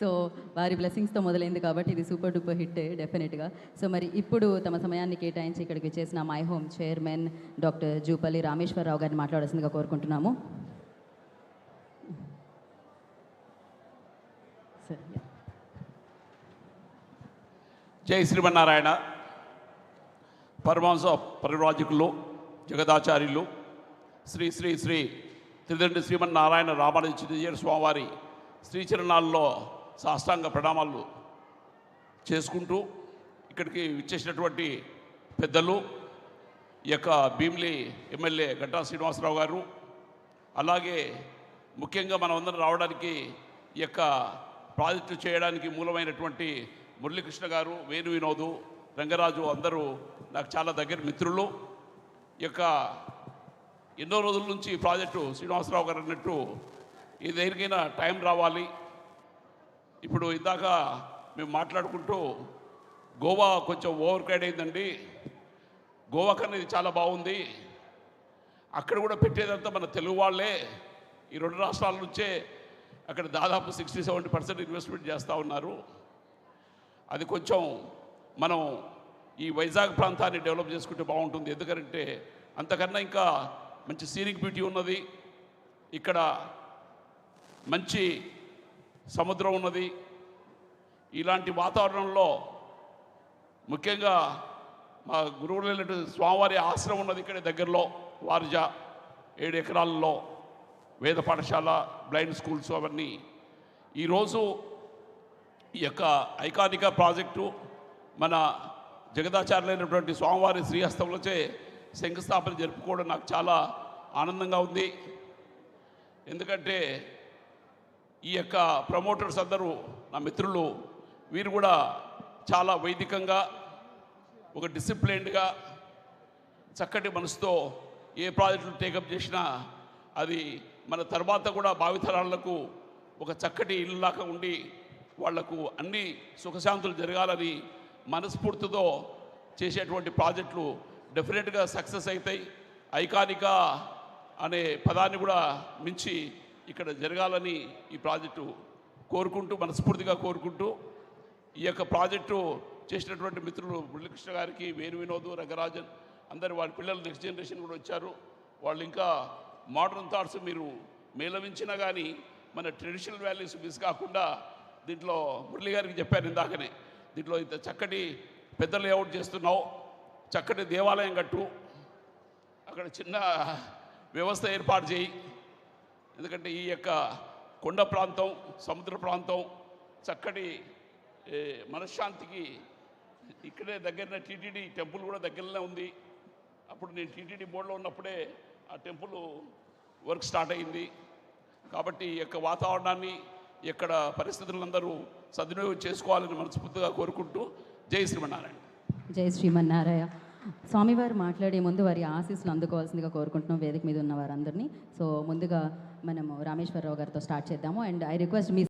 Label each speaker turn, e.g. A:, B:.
A: So వారి బ్లెస్సింగ్స్తో మొదలైంది కాబట్టి ఇది సూపర్ డూపర్ హిట్ డెఫినెట్గా. సో మరి ఇప్పుడు తమ సమయాన్ని కేటాయించి ఇక్కడికి చేసిన my home chairman doctor Jupally Rameswar Rao గారిని మాట్లాడాల్సిందిగా కోరుకుంటున్నాము.
B: జై శ్రీమన్నారాయణ. పరమహంస పరివ్రాజకులు జగదాచార్యులు శ్రీ శ్రీ శ్రీ త్రిదండి శ్రీమన్నారాయణ రామానుజ స్వామివారి శ్రీచరణాల్లో సాష్టాంగ ప్రణామాలు చేసుకుంటూ ఇక్కడికి విచ్చేసినటువంటి పెద్దలు, ఈ యొక్క భీమిలి ఎమ్మెల్యే గంటా శ్రీనివాసరావు గారు, అలాగే ముఖ్యంగా మనం అందరం రావడానికి ఈ యొక్క ప్రాజెక్టు చేయడానికి మూలమైనటువంటి మురళీకృష్ణ గారు, వేణు వినోదు, రంగరాజు అందరూ నాకు చాలా దగ్గర మిత్రులు. ఈ యొక్క ఎన్నో రోజుల నుంచి ప్రాజెక్టు శ్రీనివాసరావు గారు అన్నట్టు ఈ దేనికైనా టైం రావాలి. ఇప్పుడు ఇందాక మేము మాట్లాడుకుంటూ గోవా కొంచెం ఓవర్ క్రైడ్ అయిందండి, గోవా కన్నా ఇది చాలా బాగుంది, అక్కడ కూడా పెట్టేదంతా మన తెలుగు వాళ్ళే, ఈ రెండు రాష్ట్రాల నుంచే అక్కడ దాదాపు 60-70% ఇన్వెస్ట్మెంట్ చేస్తూ ఉన్నారు. అది కొంచెం మనం ఈ వైజాగ్ ప్రాంతాన్ని డెవలప్ చేసుకుంటే బాగుంటుంది. ఎందుకంటే అంతకన్నా ఇంకా మంచి సీనిక్ బ్యూటీ ఉన్నది, ఇక్కడ మంచి సముద్రం ఉన్నది. ఇలాంటి వాతావరణంలో ముఖ్యంగా మా గురువులైన స్వామివారి ఆశ్రమం ఉన్నది ఇక్కడ దగ్గరలో, వారిజా 7 ఎకరాలలో వేద పాఠశాల, బ్లైండ్ స్కూల్స్ అవన్నీ. ఈరోజు ఈ యొక్క ఐకానిక ప్రాజెక్టు మన జగదాచార్యులైనటువంటి స్వామివారి శ్రీహస్తములచే శంకుస్థాపన జరుపుకోవడం నాకు చాలా ఆనందంగా ఉంది. ఎందుకంటే ఈ యొక్క ప్రమోటర్స్ అందరూ నా మిత్రులు, వీరు కూడా చాలా వైదికంగా, ఒక డిసిప్లైన్డ్గా, చక్కటి మనసుతో ఏ ప్రాజెక్టులు టేకప్ చేసినా అది మన తర్వాత కూడా భావితరాలకు ఒక చక్కటి ఇల్లులాగా ఉండి వాళ్లకు అన్ని సుఖశాంతులు జరగాలని మనస్ఫూర్తితో చేసేటువంటి ప్రాజెక్టులు డెఫినెట్గా సక్సెస్ అవుతాయి. ఐకానిక అనే పదాన్ని కూడా మించి ఇక్కడ జరగాలని ఈ ప్రాజెక్టు కోరుకుంటూ, మనస్ఫూర్తిగా కోరుకుంటూ, ఈ యొక్క ప్రాజెక్టు చేసినటువంటి మిత్రులు మురళీకృష్ణ గారికి, వేణు వినోద్, రంగరాజన్ అందరు వాళ్ళ పిల్లలు నెక్స్ట్ జనరేషన్ కూడా వచ్చారు. వాళ్ళు ఇంకా మోడర్న్ థాట్స్ మీరు మేళవించినా కానీ మన ట్రెడిషనల్ వాల్యూస్ మిస్ కాకుండా, దీంట్లో మురళి గారికి చెప్పాను ఇందాకనే, దీంట్లో ఇంత చక్కటి పెద్ద లేఅవుట్ చేస్తున్నావు, చక్కటి దేవాలయం కట్టు, అక్కడ చిన్న వ్యవస్థ ఏర్పాటు చేయి. ఎందుకంటే ఈ యొక్క కొండ ప్రాంతం, సముద్ర ప్రాంతం, చక్కటి మనశ్శాంతికి ఇక్కడే దగ్గరనే టీటీడీ టెంపుల్ కూడా దగ్గరనే ఉంది. అప్పుడు నేను టీటీడీ బోర్డులో ఉన్నప్పుడే ఆ టెంపుల్ వర్క్ స్టార్ట్ అయింది. కాబట్టి ఈ యొక్క వాతావరణాన్ని, ఇక్కడ పరిస్థితులందరూ సద్వినియోగం చేసుకోవాలని మనస్ఫూర్తిగా కోరుకుంటూ జై శ్రీమన్నారాయణ.
A: జై శ్రీమన్నారాయణ. స్వామివారు మాట్లాడే ముందు వారి ఆశీస్సులు అందుకోవాల్సిందిగా కోరుకుంటున్నాం వేదిక మీద ఉన్న వారందరినీ. సో ముందుగా మనము రామేశ్వరరావు గారితో స్టార్ట్ చేద్దాము. And I request me